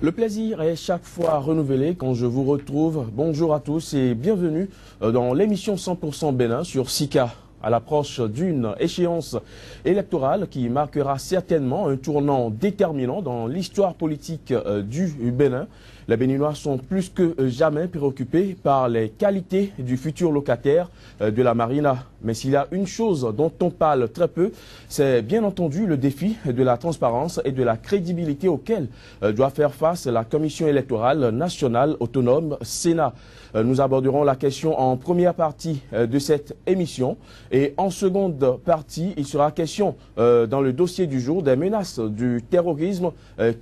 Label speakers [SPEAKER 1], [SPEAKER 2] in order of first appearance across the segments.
[SPEAKER 1] Le plaisir est chaque fois renouvelé quand je vous retrouve. Bonjour à tous et bienvenue dans l'émission 100% Bénin sur Sika. À l'approche d'une échéance électorale qui marquera certainement un tournant déterminant dans l'histoire politique du Bénin, les Béninois sont plus que jamais préoccupés par les qualités du futur locataire de la Marina. Mais s'il y a une chose dont on parle très peu, c'est bien entendu le défi de la transparence et de la crédibilité auquel doit faire face la Commission électorale nationale autonome Sénat. Nous aborderons la question en première partie de cette émission et en seconde partie, il sera question dans le dossier du jour des menaces du terrorisme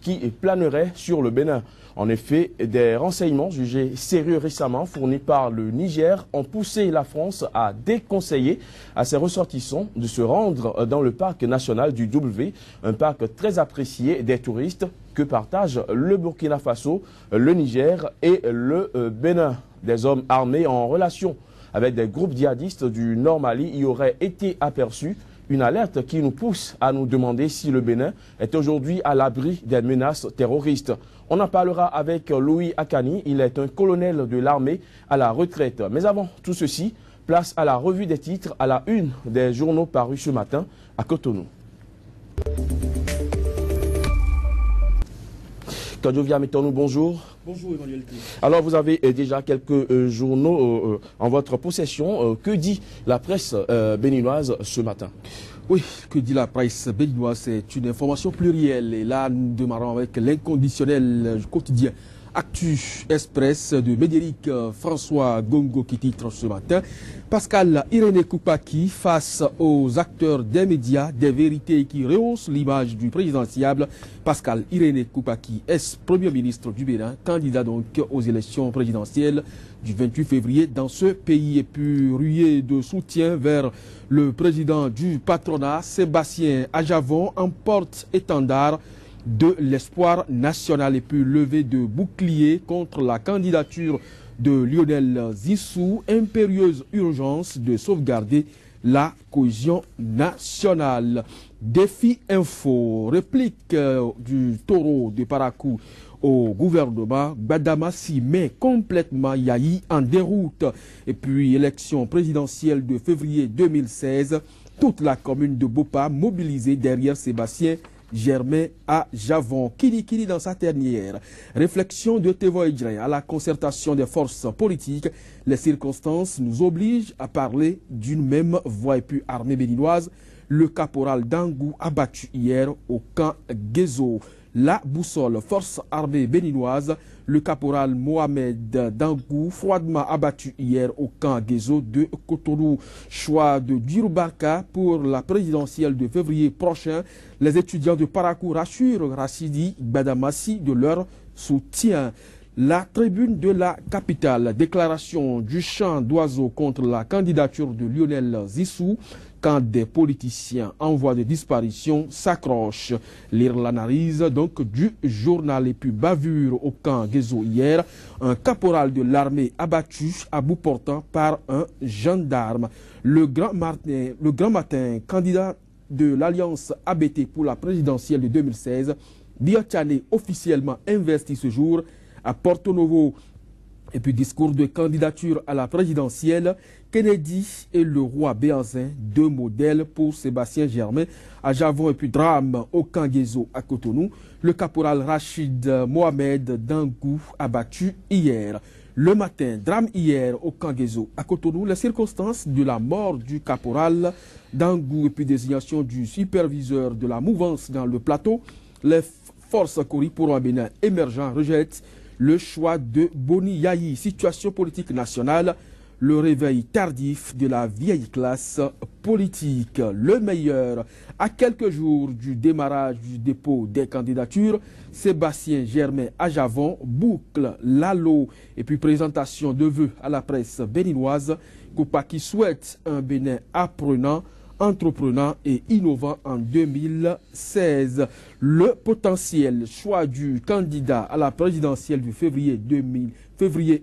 [SPEAKER 1] qui planeraient sur le Bénin. En effet, des renseignements jugés sérieux récemment fournis par le Niger ont poussé la France à déconseiller à ses ressortissants de se rendre dans le parc national du W, un parc très apprécié des touristes que partagent le Burkina Faso, le Niger et le Bénin. Des hommes armés en relation avec des groupes djihadistes du Nord Mali y auraient été aperçus. Une alerte qui nous pousse à nous demander si le Bénin est aujourd'hui à l'abri des menaces terroristes. On en parlera avec Louis Akani, il est un colonel de l'armée à la retraite. Mais avant tout ceci, place à la revue des titres à la une des journaux parus ce matin à Cotonou. Kadjovia Metonou, bonjour.
[SPEAKER 2] Bonjour Emmanuel.
[SPEAKER 1] Alors vous avez déjà quelques journaux en votre possession. Que dit la presse béninoise ce matin?
[SPEAKER 2] Oui, que dit la presse béninoise? C'est une information plurielle. Et là, nous démarrons avec l'inconditionnel quotidien Actu Express de Médéric François Gongo qui titre ce matin: Pascal Irénée Koupaki face aux acteurs des médias, des vérités qui rehaussent l'image du présidentiable. Pascal Irénée Koupaki, ex-premier ministre du Bénin, candidat donc aux élections présidentielles du 28 février dans ce pays, et puis rué de soutien vers le président du patronat, Sébastien Ajavon, en porte-étendard de l'espoir national, et puis levé de bouclier contre la candidature de Lionel Zissou, impérieuse urgence de sauvegarder la cohésion nationale. Défi info, réplique du taureau de Parakou au gouvernement, Gbadamassi met complètement Yahi en déroute. Et puis élection présidentielle de février 2016, toute la commune de Bopa mobilisée derrière Sébastien Germain à Javon. Kili dans sa dernière réflexion de Tevo Idré à la concertation des forces politiques, les circonstances nous obligent à parler d'une même voix. Et puis armée béninoise, le caporal Dangou abattu hier au camp Guézo. La boussole, force armée béninoise, le caporal Mohamed Dangou, froidement abattu hier au camp Guézo de Cotonou. Choix de Djurbarka pour la présidentielle de février prochain. Les étudiants de Parakou rassurent Rachidi Gbadamassi de leur soutien. La tribune de la capitale, déclaration du chant d'oiseau contre la candidature de Lionel Zissou quand des politiciens en voie de disparition s'accrochent. Lire l'analyse donc du journal. Et puis bavure au camp Guézo hier, un caporal de l'armée abattu à bout portant par un gendarme. Le Grand Matin, candidat de l'Alliance ABT pour la présidentielle de 2016, Biachane officiellement investi ce jour à Porto Novo. Et puis discours de candidature à la présidentielle, Kennedy et le roi Béanzin, deux modèles pour Sébastien Germain à Javon. Et puis drame au camp Guézo à Cotonou, le caporal Rachid Mohamed Dangou abattu hier. Le matin, drame hier au camp Guézo à Cotonou, les circonstances de la mort du caporal Dangou et puis désignation du superviseur de la mouvance dans le plateau. Les forces Kori pour un Bénin émergent rejettent le choix de Boni Yahi. Situation politique nationale, le réveil tardif de la vieille classe politique. Le meilleur, à quelques jours du démarrage du dépôt des candidatures, Sébastien Germain à Javon boucle l'halo. Et puis présentation de vœux à la presse béninoise. Koupaki souhaite un Bénin apprenant entreprenant et innovant en 2016. Le potentiel choix du candidat à la présidentielle du février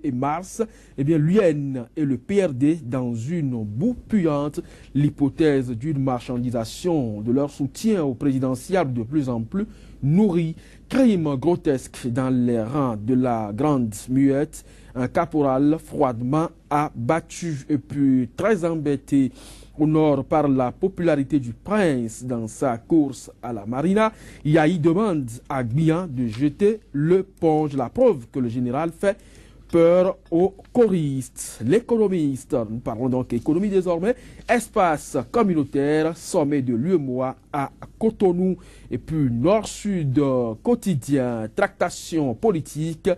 [SPEAKER 2] et mars, eh bien, l'UN et le PRD dans une boue puante, l'hypothèse d'une marchandisation de leur soutien au présidentiel de plus en plus nourri, crime grotesque dans les rangs de la Grande Muette, un caporal froidement abattu et puis très embêté au nord par la popularité du prince dans sa course à la marina. Yahi demande à Gbian de jeter l'éponge, la preuve que le général fait peur aux choristes. L'économiste, nous parlons donc économie désormais, espace communautaire, sommet de l'UEMOA à Cotonou, et puis nord-sud quotidien, tractation politique.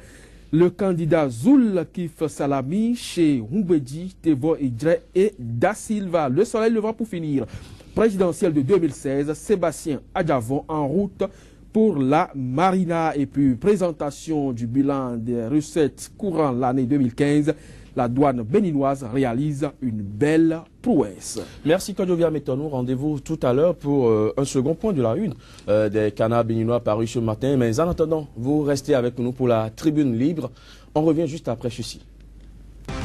[SPEAKER 2] Le candidat Zoul Kif Salami chez Humbedi, Tevo Idre et Da Silva. Le soleil levant pour finir. Présidentielle de 2016, Sébastien Adjavon en route pour la marina. Et puis présentation du bilan des recettes courant l'année 2015. La douane béninoise réalise une belle prouesse.
[SPEAKER 1] Merci Kodjovia Metonou. Rendez-vous tout à l'heure pour un second point de la une des canards béninois parus ce matin. Mais en attendant, vous restez avec nous pour la tribune libre. On revient juste après ceci.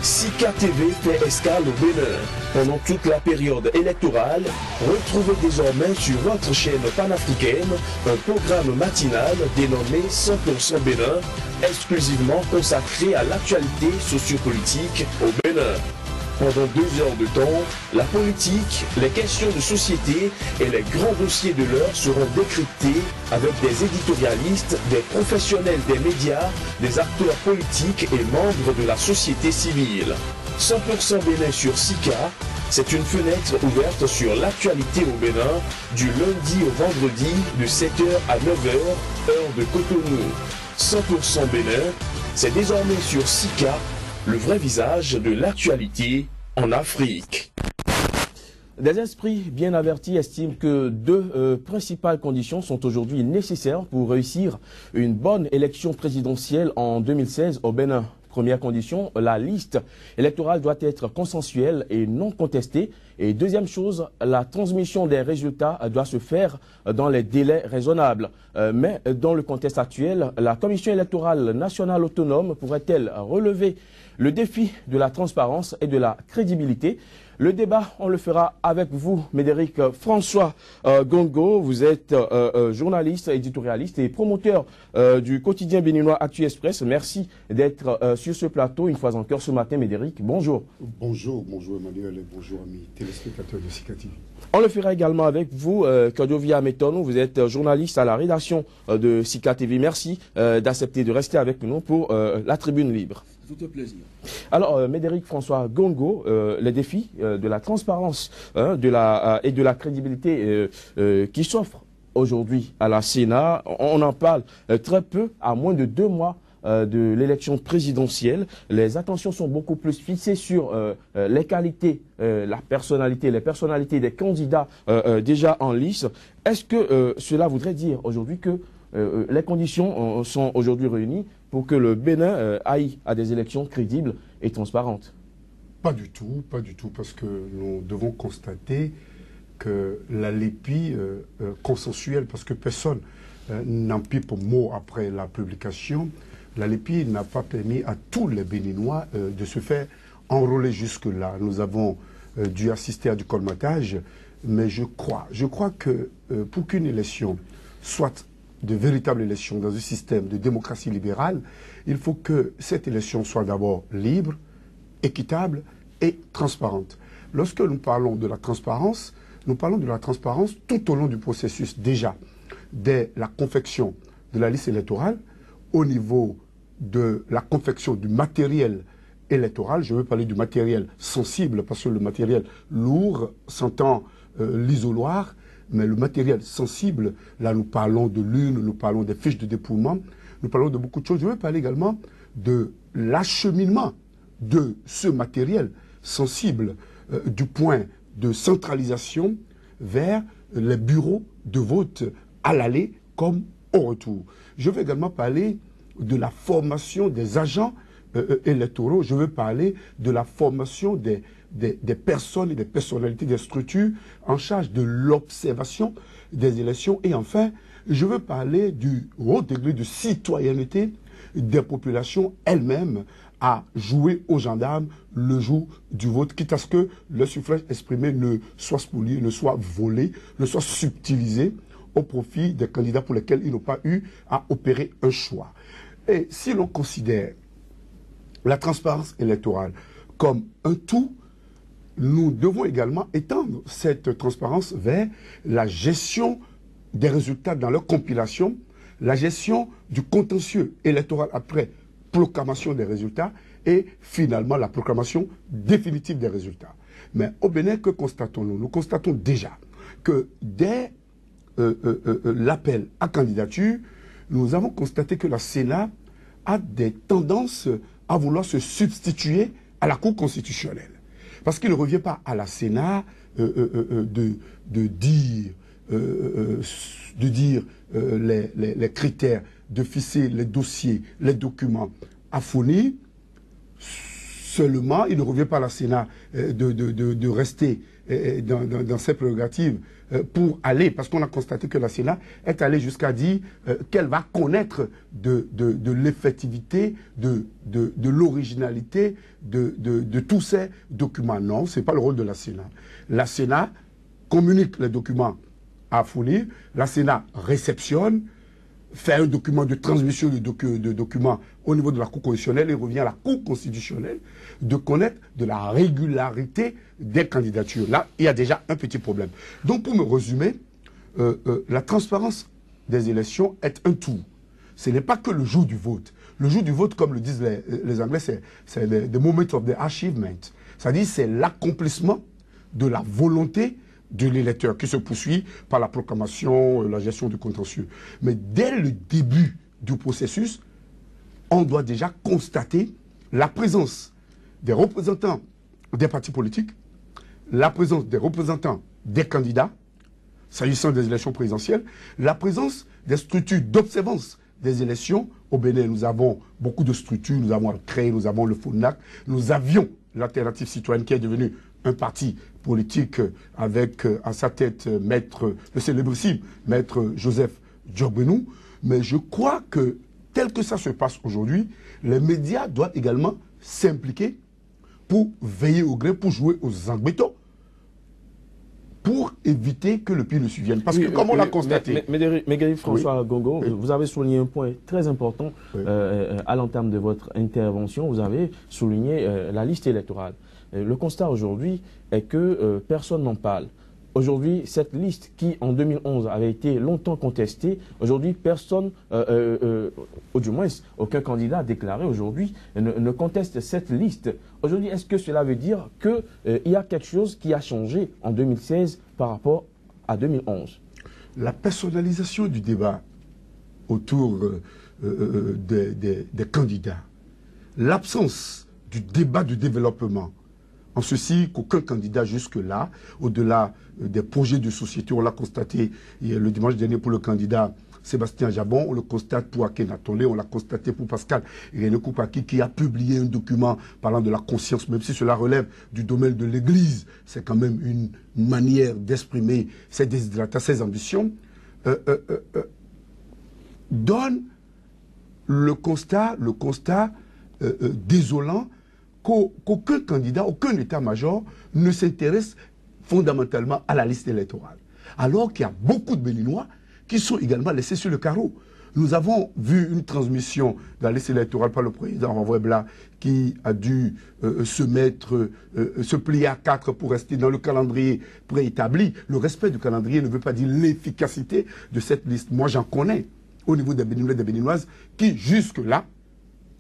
[SPEAKER 3] Sika TV fait escale au Bénin. Pendant toute la période électorale, retrouvez désormais sur votre chaîne panafricaine un programme matinal dénommé 100% Bénin, exclusivement consacré à l'actualité sociopolitique au Bénin. Pendant 2 heures de temps, la politique, les questions de société et les grands dossiers de l'heure seront décryptés avec des éditorialistes, des professionnels des médias, des acteurs politiques et membres de la société civile. 100% Bénin sur Sika, c'est une fenêtre ouverte sur l'actualité au Bénin du lundi au vendredi de 7h à 9h, heure de Cotonou. 100% Bénin, c'est désormais sur Sika, le vrai visage de l'actualité en Afrique.
[SPEAKER 1] Des esprits bien avertis estiment que 2 principales conditions sont aujourd'hui nécessaires pour réussir une bonne élection présidentielle en 2016 au Bénin. Première condition, la liste électorale doit être consensuelle et non contestée. Et deuxième chose, la transmission des résultats doit se faire dans les délais raisonnables. Mais dans le contexte actuel, la Commission électorale nationale autonome pourrait-elle relever le défi de la transparence et de la crédibilité? Le débat, on le fera avec vous, Médéric François Gongo. Vous êtes journaliste, éditorialiste et promoteur du quotidien béninois Actu Express. Merci d'être sur ce plateau une fois encore ce matin, Médéric. Bonjour.
[SPEAKER 4] Bonjour Emmanuel et bonjour amis téléspectateurs de Sika TV.
[SPEAKER 1] On le fera également avec vous, Kodjovia Metonou. Vous êtes journaliste à la rédaction de Sika TV. Merci d'accepter de rester avec nous pour la tribune libre.
[SPEAKER 2] C'est tout un plaisir.
[SPEAKER 1] Alors, Médéric François Gongo, les défis de la transparence et de la crédibilité qui s'offrent aujourd'hui à la Sénat, on en parle très peu, à moins de 2 mois de l'élection présidentielle. Les attentions sont beaucoup plus fixées sur les qualités, les personnalités des candidats déjà en lice. Est-ce que cela voudrait dire aujourd'hui que les conditions sont aujourd'hui réunies pour que le Bénin aille à des élections crédibles et transparentes?
[SPEAKER 4] Pas du tout, parce que nous devons constater que la LEPI consensuelle, parce que personne n'en pipe mot après la publication, la LEPI n'a pas permis à tous les Béninois de se faire enrôler jusque-là. Nous avons dû assister à du colmatage, mais je crois que pour qu'une élection soit de véritables élections dans un système de démocratie libérale, il faut que cette élection soit d'abord libre, équitable et transparente. Lorsque nous parlons de la transparence, nous parlons de la transparence tout au long du processus déjà, dès la confection de la liste électorale, au niveau de la confection du matériel électoral. Je veux parler du matériel sensible, parce que le matériel lourd s'entend l'isoloir, mais le matériel sensible, là nous parlons de l'urne, nous parlons des fiches de dépouillement, nous parlons de beaucoup de choses. Je veux parler également de l'acheminement de ce matériel sensible du point de centralisation vers les bureaux de vote à l'aller comme au retour. Je veux également parler de la formation des agents électoraux. Je veux parler de la formation des des personnes et des personnalités, des structures en charge de l'observation des élections. Et enfin, je veux parler du haut degré de citoyenneté des populations elles-mêmes à jouer aux gendarmes le jour du vote, quitte à ce que le suffrage exprimé ne soit spolié, ne soit volé, ne soit subtilisé au profit des candidats pour lesquels ils n'ont pas eu à opérer un choix. Et si l'on considère la transparence électorale comme un tout, nous devons également étendre cette transparence vers la gestion des résultats dans leur compilation, la gestion du contentieux électoral après proclamation des résultats et finalement la proclamation définitive des résultats. Mais au Bénin, que constatons-nous? Nous constatons déjà que dès l'appel à candidature, nous avons constaté que la Sénat a des tendances à vouloir se substituer à la Cour constitutionnelle. Parce qu'il ne revient pas à la Sénat de dire les critères, de fixer les dossiers, les documents à fournir. Seulement, il ne revient pas à la Sénat de rester dans ses prérogatives pour aller, parce qu'on a constaté que la Sénat est allée jusqu'à dire qu'elle va connaître de l'effectivité, de l'originalité de tous ces documents. Non, ce n'est pas le rôle de la Sénat. La Sénat communique les documents à fournir, la Sénat réceptionne, fait un document de transmission de documents au niveau de la Cour constitutionnelle et revient à la Cour constitutionnelle de connaître de la régularité des candidatures. Là, il y a déjà un petit problème. Donc, pour me résumer, la transparence des élections est un tout. Ce n'est pas que le jour du vote. Le jour du vote, comme le disent les Anglais, c'est the moment of the achievement. C'est-à-dire, c'est l'accomplissement de la volonté de l'électeur qui se poursuit par la proclamation, la gestion du contentieux. Mais dès le début du processus, on doit déjà constater la présence des représentants des partis politiques, la présence des représentants des candidats, s'agissant des élections présidentielles, la présence des structures d'observance des élections. Au Bénin, nous avons beaucoup de structures, nous avons le CREI, nous avons le FONAC, nous avions l'Alternative citoyenne qui est devenue un parti politique avec à sa tête le célébrissime maître Joseph Diogbenou. Mais je crois que tel que ça se passe aujourd'hui, les médias doivent également s'impliquer pour veiller au gré, pour jouer aux angbetos, pour éviter que le pire ne survienne. Parce que comme on l'a constaté...
[SPEAKER 1] Mais François Gongo, vous avez souligné un point très important à l'entame de votre intervention. Vous avez souligné la liste électorale. Le constat aujourd'hui est que personne n'en parle. Aujourd'hui, cette liste qui, en 2011, avait été longtemps contestée, aujourd'hui, personne, ou du moins, aucun candidat a déclaré aujourd'hui, ne conteste cette liste. Aujourd'hui, est-ce que cela veut dire qu'il y a quelque chose qui a changé en 2016 par rapport à 2011?
[SPEAKER 4] La personnalisation du débat autour des candidats, l'absence du débat du développement, en ceci qu'aucun candidat jusque-là, au-delà des projets de société, on l'a constaté le dimanche dernier pour le candidat Sébastien Jabon, on le constate pour Akenatolé, on l'a constaté pour Pascal René Koupaki qui a publié un document parlant de la conscience, même si cela relève du domaine de l'Église, c'est quand même une manière d'exprimer ses desiderata, ses ambitions, donne le constat désolant qu'aucun candidat, aucun état-major ne s'intéresse fondamentalement à la liste électorale. Alors qu'il y a beaucoup de Béninois qui sont également laissés sur le carreau. Nous avons vu une transmission de la liste électorale par le président Renvoy Blas qui a dû se plier à 4 pour rester dans le calendrier préétabli. Le respect du calendrier ne veut pas dire l'efficacité de cette liste. Moi, j'en connais au niveau des Béninois et des Béninoises qui, jusque-là,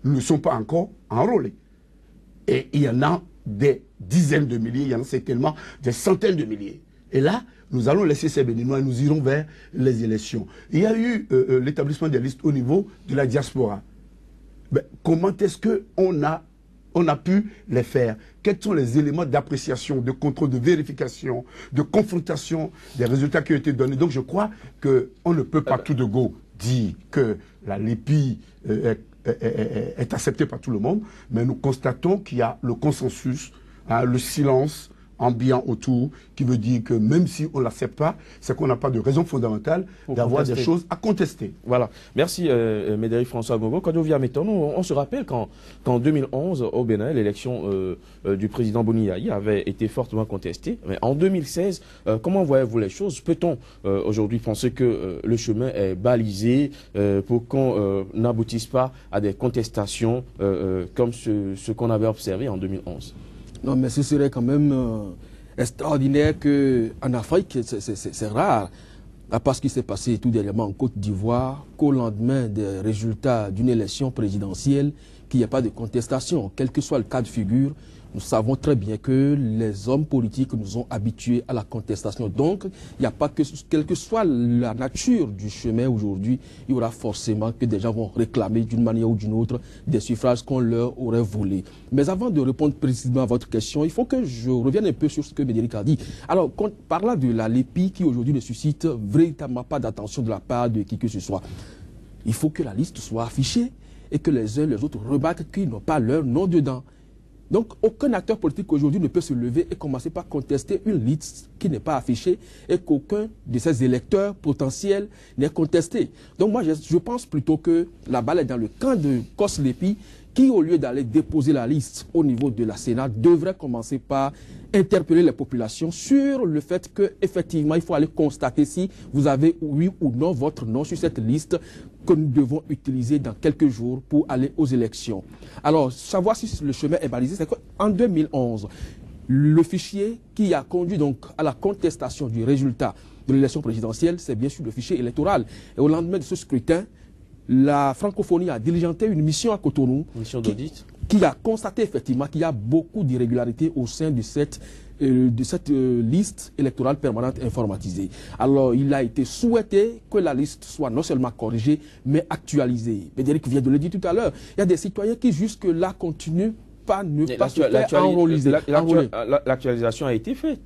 [SPEAKER 4] ne sont pas encore enrôlés. Et il y en a des dizaines de milliers, il y en a certainement des centaines de milliers. Et là, nous allons laisser ces Béninois et nous irons vers les élections. Il y a eu l'établissement des listes au niveau de la diaspora. Mais comment est-ce qu'on a pu les faire? Quels sont les éléments d'appréciation, de contrôle, de vérification, de confrontation des résultats qui ont été donnés? Donc je crois qu'on ne peut pas tout de go dire que la LEPI est acceptée par tout le monde, mais nous constatons qu'il y a le consensus hein, le silence ambiant autour, qui veut dire que même si on ne l'accepte pas, c'est qu'on n'a pas de raison fondamentale d'avoir des choses à contester.
[SPEAKER 1] Voilà. Merci Médéric François Gongo. Quand on se rappelle qu'en 2011, au Bénin, l'élection du président Boni-Yayi avait été fortement contestée. Mais en 2016, comment voyez-vous les choses? Peut-on aujourd'hui penser que le chemin est balisé pour qu'on n'aboutisse pas à des contestations comme ce qu'on avait observé en 2011?
[SPEAKER 2] Non, mais ce serait quand même extraordinaire qu'en Afrique, c'est rare, à part ce qui s'est passé tout dernièrement en Côte d'Ivoire, qu'au lendemain des résultats d'une élection présidentielle, qu'il n'y a pas de contestation, quel que soit le cas de figure. Nous savons très bien que les hommes politiques nous ont habitués à la contestation. Donc, il n'y a pas que, quelle que soit la nature du chemin aujourd'hui, il y aura forcément que des gens vont réclamer d'une manière ou d'une autre des suffrages qu'on leur aurait volés. Mais avant de répondre précisément à votre question, il faut que je revienne un peu sur ce que Médéric a dit. Alors, parlant de la LEPI qui aujourd'hui ne suscite véritablement pas d'attention de la part de qui que ce soit, il faut que la liste soit affichée et que les uns et les autres remarquent qu'ils n'ont pas leur nom dedans. Donc, aucun acteur politique aujourd'hui ne peut se lever et commencer par contester une liste qui n'est pas affichée et qu'aucun de ses électeurs potentiels n'est contesté. Donc, moi, je pense plutôt que la balle est dans le camp de Kos-Lepi qui, au lieu d'aller déposer la liste au niveau de la Sénat, devrait commencer par interpeller les populations sur le fait qu'effectivement, il faut aller constater si vous avez, oui ou non, votre nom sur cette liste que nous devons utiliser dans quelques jours pour aller aux élections. Alors, savoir si le chemin est balisé, c'est qu'en 2011, le fichier qui a conduit donc à la contestation du résultat de l'élection présidentielle, c'est bien sûr le fichier électoral. Et au lendemain de ce scrutin, la francophonie a diligenté une mission à Cotonou qui a constaté effectivement qu'il y a beaucoup d'irrégularités au sein de cette liste électorale permanente informatisée. Alors, il a été souhaité que la liste soit non seulement corrigée, mais actualisée. Médéric vient de le dire tout à l'heure. Il y a des citoyens qui jusque-là continuent par ne pas se faire enrôler.
[SPEAKER 1] L'actualisation a été faite.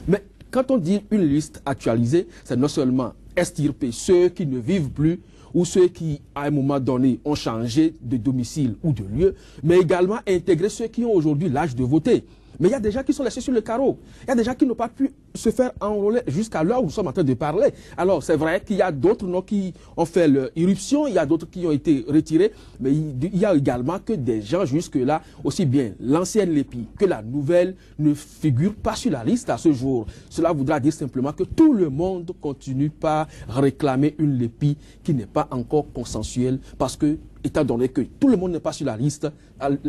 [SPEAKER 2] Mais quand on dit une liste actualisée, c'est non seulement extirper ceux qui ne vivent plus ou ceux qui, à un moment donné, ont changé de domicile ou de lieu, mais également intégrer ceux qui ont aujourd'hui l'âge de voter. Mais il y a des gens qui sont laissés sur le carreau. Il y a des gens qui n'ont pas pu se faire enrôler jusqu'à l'heure où nous sommes en train de parler. Alors, c'est vrai qu'il y a d'autres noms qui ont fait leur irruption, il y a d'autres qui ont été retirés, mais il y a également que des gens jusque-là, aussi bien l'ancienne LEPI que la nouvelle, ne figurent pas sur la liste à ce jour. Cela voudra dire simplement que tout le monde continue par réclamer une LEPI qui n'est pas encore consensuelle parce que, étant donné que tout le monde n'est pas sur la liste,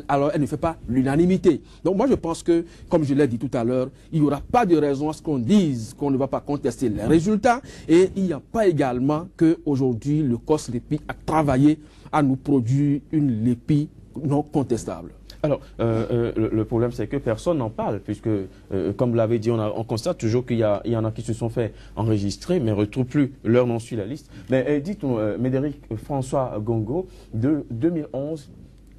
[SPEAKER 2] alors elle ne fait pas l'unanimité. Donc moi je pense que, comme je l'ai dit tout à l'heure, il n'y aura pas de raison à ce qu'on dise qu'on ne va pas contester les résultats et il n'y a pas également qu'aujourd'hui le COS-LEPI a travaillé à nous produire une LEPI non contestable.
[SPEAKER 1] Alors, le problème, c'est que personne n'en parle, puisque, comme vous l'avez dit, on constate toujours qu'il y en a qui se sont fait enregistrer, mais ne retrouvent plus leur nom sur la liste. Mais dites-nous, Médéric François Gongo, de 2011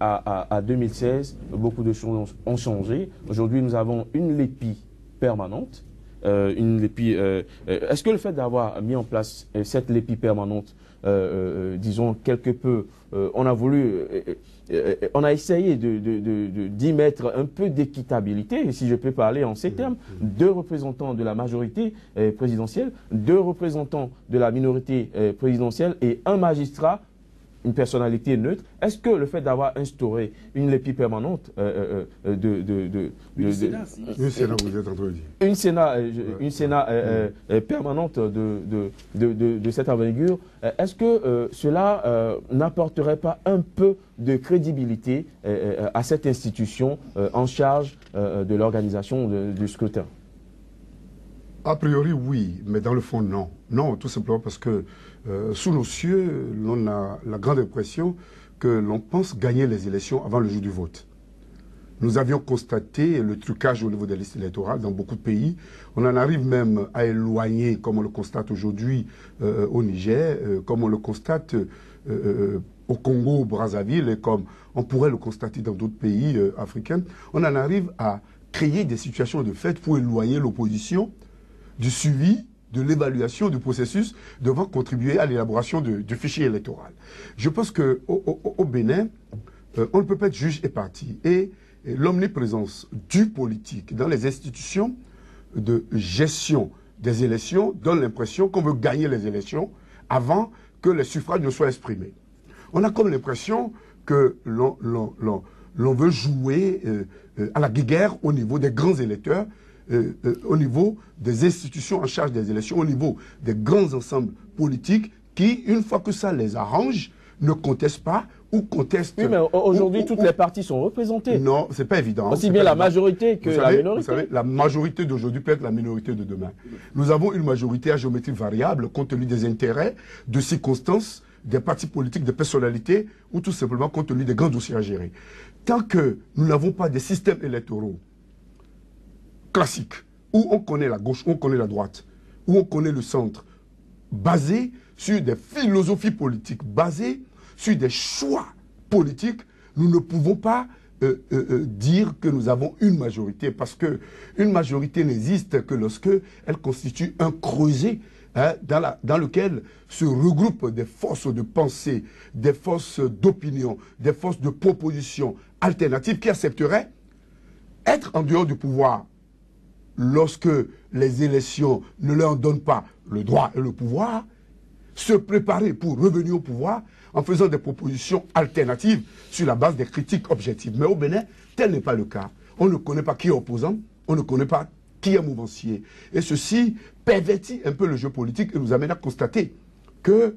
[SPEAKER 1] à 2016, beaucoup de choses ont changé. Aujourd'hui, nous avons une LEPI permanente. Est-ce que le fait d'avoir mis en place cette LEPI permanente, disons, quelque peu, on a essayé d'y mettre un peu d'équitabilité, si je peux parler en ces termes, 2 représentants de la majorité présidentielle, 2 représentants de la minorité présidentielle et un magistrat, une personnalité neutre. Est-ce que le fait d'avoir instauré une LEPI permanente
[SPEAKER 4] une Sénat
[SPEAKER 1] permanente de cette envergure, est-ce que cela n'apporterait pas un peu de crédibilité à cette institution en charge de l'organisation du scrutin?
[SPEAKER 4] A priori, oui, mais dans le fond, non. Non, tout simplement parce que sous nos cieux, l'on a la grande impression que l'on pense gagner les élections avant le jour du vote. Nous avions constaté le trucage au niveau des listes électorales dans beaucoup de pays. On en arrive même à éloigner, comme on le constate aujourd'hui au Niger, comme on le constate au Congo, au Brazzaville, et comme on pourrait le constater dans d'autres pays africains. On en arrive à créer des situations de fait pour éloigner l'opposition du suivi, de l'évaluation du processus devant contribuer à l'élaboration du fichier électoral. Je pense qu'au Bénin, on ne peut pas être juge et partie. Et l'omniprésence du politique dans les institutions de gestion des élections donne l'impression qu'on veut gagner les élections avant que les suffrages ne soient exprimés. On a comme l'impression que l'on veut jouer à la guéguerre au niveau des grands électeurs, au niveau des institutions en charge des élections, au niveau des grands ensembles politiques qui, une fois que ça les arrange, ne contestent pas ou contestent...
[SPEAKER 1] Oui, mais aujourd'hui, toutes les parties sont représentées.
[SPEAKER 4] Non, c'est pas évident.
[SPEAKER 1] Aussi bien la majorité que la minorité.
[SPEAKER 4] Vous savez, la majorité d'aujourd'hui peut être la minorité de demain. Nous avons une majorité à géométrie variable compte tenu des intérêts, de circonstances, des partis politiques, des personnalités ou tout simplement compte tenu des grands dossiers à gérer. Tant que nous n'avons pas des systèmes électoraux classiques où on connaît la gauche, où on connaît la droite, où on connaît le centre, basés sur des philosophies politiques, basés sur des choix politiques, nous ne pouvons pas dire que nous avons une majorité, parce qu'une majorité n'existe que lorsque elle constitue un creuset dans lequel se regroupent des forces de pensée, des forces d'opinion, des forces de proposition alternatives qui accepteraient être en dehors du pouvoir lorsque les élections ne leur donnent pas le droit et le pouvoir, se préparer pour revenir au pouvoir en faisant des propositions alternatives sur la base des critiques objectives. Mais au Bénin, tel n'est pas le cas. On ne connaît pas qui est opposant, on ne connaît pas qui est mouvancier. Et ceci pervertit un peu le jeu politique et nous amène à constater que,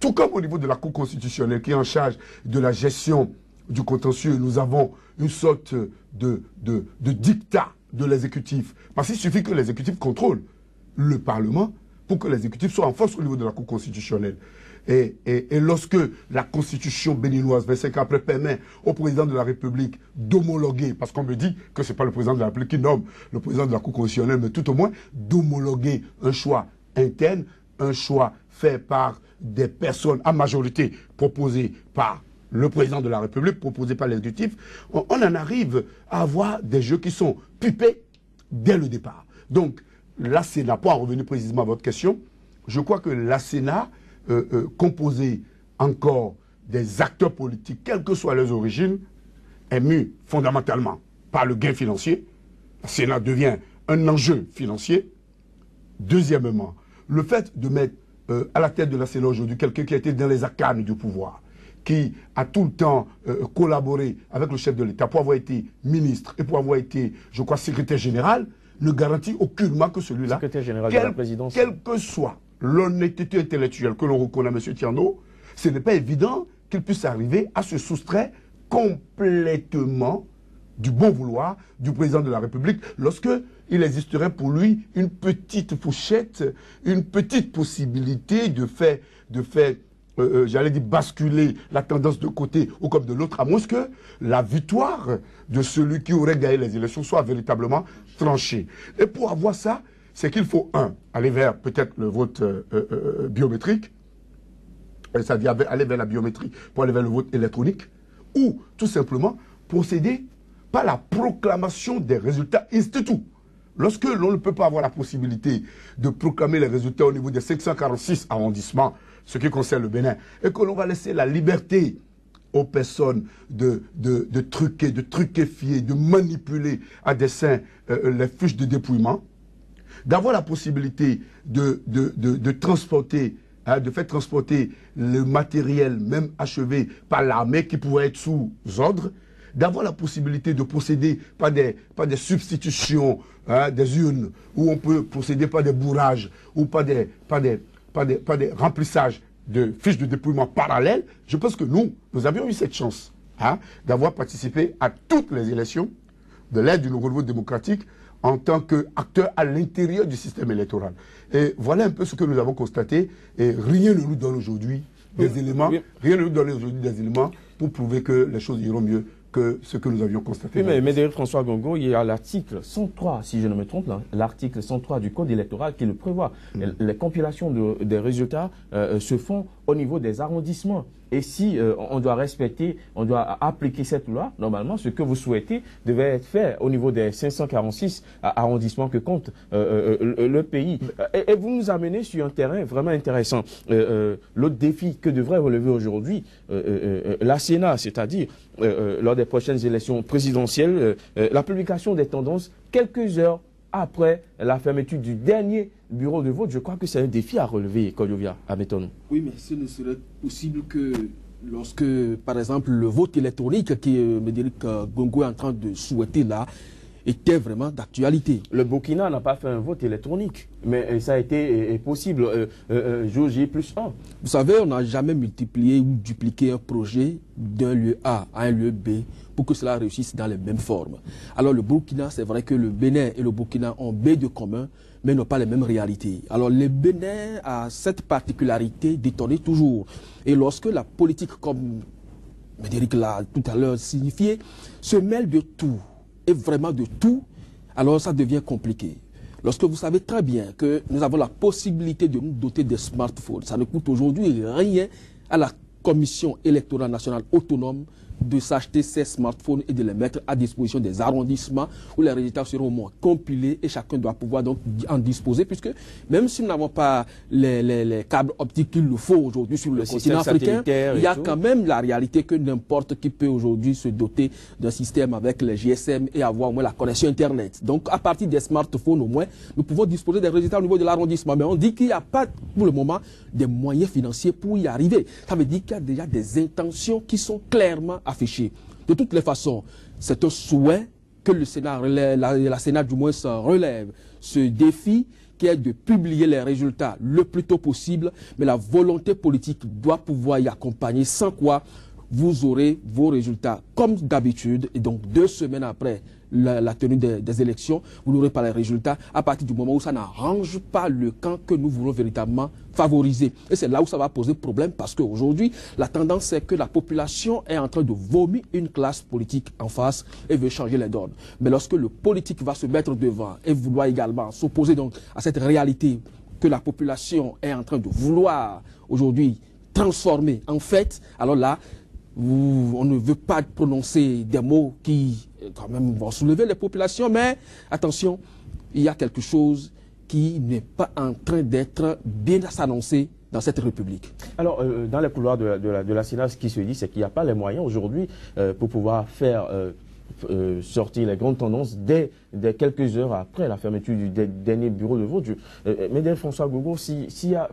[SPEAKER 4] tout comme au niveau de la Cour constitutionnelle qui est en charge de la gestion du contentieux, nous avons une sorte de dictat de l'exécutif. Parce qu'il suffit que l'exécutif contrôle le Parlement pour que l'exécutif soit en force au niveau de la Cour constitutionnelle. Et lorsque la Constitution béninoise, 25 ans après, permet au président de la République d'homologuer, parce qu'on me dit que ce n'est pas le président de la République qui nomme le président de la Cour constitutionnelle, mais tout au moins d'homologuer un choix interne, un choix fait par des personnes à majorité proposées par le président de la République, proposé par l'exécutif, on en arrive à avoir des jeux qui sont pupés dès le départ. Donc, la Sénat, pour en revenir précisément à votre question, je crois que la Sénat, composée encore des acteurs politiques, quelles que soient leurs origines, est mue fondamentalement par le gain financier. La Sénat devient un enjeu financier. Deuxièmement, le fait de mettre à la tête de la Sénat aujourd'hui quelqu'un qui a été dans les arcanes du pouvoir, qui a tout le temps collaboré avec le chef de l'État pour avoir été ministre et pour avoir été, je crois, secrétaire général, ne garantit aucunement que celui-là, quelle que soit l'honnêteté intellectuelle que l'on reconnaît à M. Tiano, ce n'est pas évident qu'il puisse arriver à se soustraire complètement du bon vouloir du président de la République lorsque il existerait pour lui une petite fourchette, une petite possibilité de faire j'allais dire basculer la tendance d'un côté ou comme de l'autre, à moins que la victoire de celui qui aurait gagné les élections soit véritablement tranchée. Et pour avoir ça, c'est qu'il faut, aller vers peut-être le vote biométrique, c'est-à-dire aller vers la biométrie pour aller vers le vote électronique, ou tout simplement procéder par la proclamation des résultats instituts. Lorsque l'on ne peut pas avoir la possibilité de proclamer les résultats au niveau des 546 arrondissements, ce qui concerne le Bénin, et que l'on va laisser la liberté aux personnes de truquer, de truquéfier, de manipuler à dessein les fiches de dépouillement, d'avoir la possibilité de transporter, de faire transporter le matériel même achevé par l'armée qui pourrait être sous ordre, d'avoir la possibilité de procéder par des substitutions, des urnes, où on peut procéder par des bourrages ou par des remplissages de fiches de dépouillement parallèles. Je pense que nous avions eu cette chance d'avoir participé à toutes les élections de l'aide du renouveau démocratique en tant qu'acteur à l'intérieur du système électoral. Et voilà un peu ce que nous avons constaté. Et rien ne nous donne aujourd'hui des éléments, rien ne nous donne aujourd'hui des éléments pour prouver que les choses iront mieux que ce que nous avions constaté.
[SPEAKER 1] Oui, mais Médéric François Gongo, il y a l'article 103, si je ne me trompe, l'article 103 du Code électoral qui le prévoit. Les compilations des résultats se font au niveau des arrondissements. Et si on doit respecter, on doit appliquer cette loi, normalement, ce que vous souhaitez devait être fait au niveau des 546 arrondissements que compte le pays. Et vous nous amenez sur un terrain vraiment intéressant. L'autre défi que devrait relever aujourd'hui la Sénat, c'est-à-dire lors des prochaines élections présidentielles, la publication des tendances quelques heures après la fermeture du dernier bureau de vote. Je crois que c'est un défi à relever, Koyovia, admettons-nous.
[SPEAKER 2] Oui, mais ce ne serait possible que lorsque, par exemple, le vote électronique que Médéric Gongo est en train de souhaiter là, était vraiment d'actualité.
[SPEAKER 1] Le Burkina n'a pas fait un vote électronique, mais ça a été possible, jour J plus 1.
[SPEAKER 2] Vous savez, on n'a jamais multiplié ou dupliqué un projet d'un lieu A à un lieu B pour que cela réussisse dans les mêmes formes. Alors le Burkina, c'est vrai que le Bénin et le Burkina ont B de commun, mais n'ont pas les mêmes réalités. Alors le Bénin a cette particularité d'étonner toujours. Et lorsque la politique, comme Médéric l'a tout à l'heure signifié, se mêle de tout, et vraiment de tout, alors ça devient compliqué. Lorsque vous savez très bien que nous avons la possibilité de nous doter des smartphones, ça ne coûte aujourd'hui rien à la Commission électorale nationale autonome de s'acheter ces smartphones et de les mettre à disposition des arrondissements où les résultats seront au moins compilés et chacun doit pouvoir donc en disposer, puisque même si nous n'avons pas les câbles optiques qu'il nous faut aujourd'hui sur le continent africain, il y a quand même la réalité que n'importe qui peut aujourd'hui se doter d'un système avec les GSM et avoir au moins la connexion Internet. Donc à partir des smartphones au moins, nous pouvons disposer des résultats au niveau de l'arrondissement. Mais on dit qu'il n'y a pas pour le moment des moyens financiers pour y arriver. Ça veut dire qu'il y a déjà des intentions qui sont clairement affiché. De toutes les façons, c'est un souhait que le Sénat relève, la Sénat du moins relève ce défi qui est de publier les résultats le plus tôt possible, mais la volonté politique doit pouvoir y accompagner, sans quoi vous aurez vos résultats comme d'habitude, et donc 2 semaines après la tenue des élections, vous n'aurez pas les résultats à partir du moment où ça n'arrange pas le camp que nous voulons véritablement favoriser. Et c'est là où ça va poser problème, parce qu'aujourd'hui, la tendance c'est que la population est en train de vomir une classe politique en face et veut changer les donnes. Mais lorsque le politique va se mettre devant et vouloir également s'opposer donc à cette réalité que la population est en train de vouloir aujourd'hui transformer en fait, alors là, on ne veut pas prononcer des mots qui quand même vont soulever les populations, mais attention, il y a quelque chose qui n'est pas en train d'être bien s'annoncer dans cette République.
[SPEAKER 1] Alors, dans les couloirs de la Sénat, ce qui se dit, c'est qu'il n'y a pas les moyens aujourd'hui pour pouvoir faire sortir les grandes tendances dès quelques heures après la fermeture du dernier bureau de vote. Mesdames François Gogo,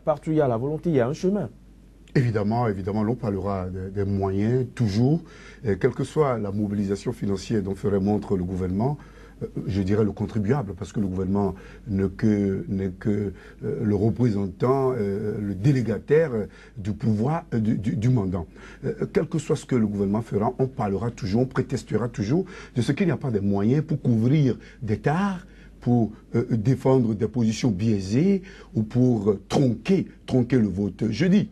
[SPEAKER 1] partout il y a la volonté, il y a un chemin.
[SPEAKER 4] Évidemment, l'on parlera des moyens, toujours, quelle que soit la mobilisation financière dont ferait montre le gouvernement, je dirais le contribuable, parce que le gouvernement n'est que le représentant, le délégataire du pouvoir, du mandant. Quel que soit ce que le gouvernement fera, on parlera toujours, on prétestera toujours de ce qu'il n'y a pas de moyens pour couvrir des tares, pour défendre des positions biaisées ou pour tronquer le vote. Je dis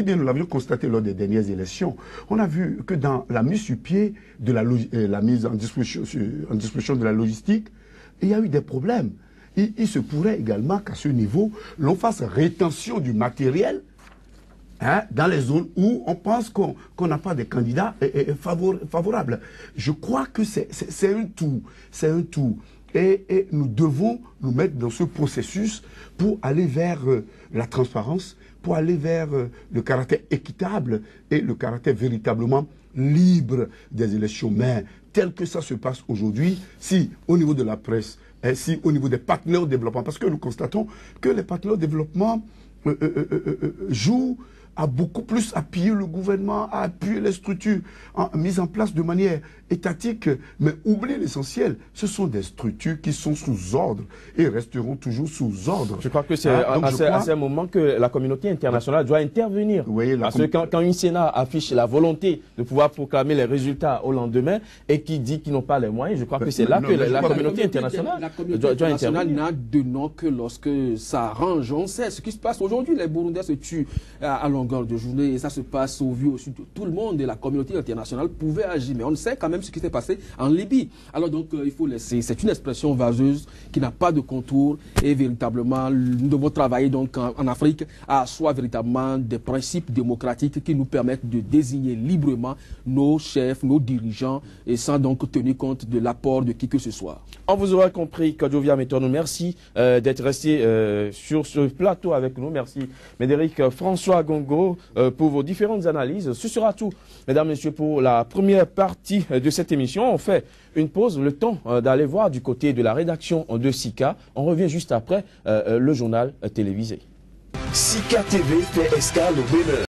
[SPEAKER 4] bien, nous l'avions constaté lors des dernières élections. On a vu que dans la mise sur pied de la mise en disposition de la logistique, il y a eu des problèmes. Il se pourrait également qu'à ce niveau, l'on fasse rétention du matériel dans les zones où on pense qu'on n'a pas de candidats favorables. Je crois que c'est un tout. C'est un tout. Et nous devons nous mettre dans ce processus pour aller vers la transparence, pour aller vers le caractère équitable et le caractère véritablement libre des élections. Mais tel que ça se passe aujourd'hui, si au niveau de la presse, si au niveau des partenaires au développement, parce que nous constatons que les partenaires au développement jouent à beaucoup plus appuyer le gouvernement, à appuyer les structures mises en place de manière étatique, mais oubliez l'essentiel, ce sont des structures qui sont sous ordre et resteront toujours sous ordre.
[SPEAKER 1] Je crois que c'est à ce moment que la communauté internationale doit intervenir. Oui, parce que quand une Sénat affiche la volonté de pouvoir proclamer les résultats au lendemain et qui dit qu'ils n'ont pas les moyens, je crois que c'est là que la communauté internationale doit intervenir.
[SPEAKER 2] N'a de nom que lorsque ça arrange. On sait ce qui se passe aujourd'hui. Les Burundais se tuent à longueur longueur de journée et ça se passe au vu aussi de tout le monde et la communauté internationale pouvait agir. Mais on sait quand même ce qui s'est passé en Libye. Alors donc il faut laisser, c'est une expression vaseuse qui n'a pas de contour et véritablement nous devons travailler donc en Afrique à asseoir véritablement des principes démocratiques qui nous permettent de désigner librement nos chefs, nos dirigeants et sans donc tenir compte de l'apport de qui que ce soit.
[SPEAKER 1] On vous aura compris, Kadjovia Metonou, merci d'être resté sur ce plateau avec nous. Merci, Médéric François Gongo, pour vos différentes analyses. Ce sera tout, mesdames, messieurs, pour la première partie de cette émission. On fait une pause, le temps d'aller voir du côté de la rédaction de SICA. On revient juste après le journal télévisé.
[SPEAKER 3] SICA TV fait escale au Bénin.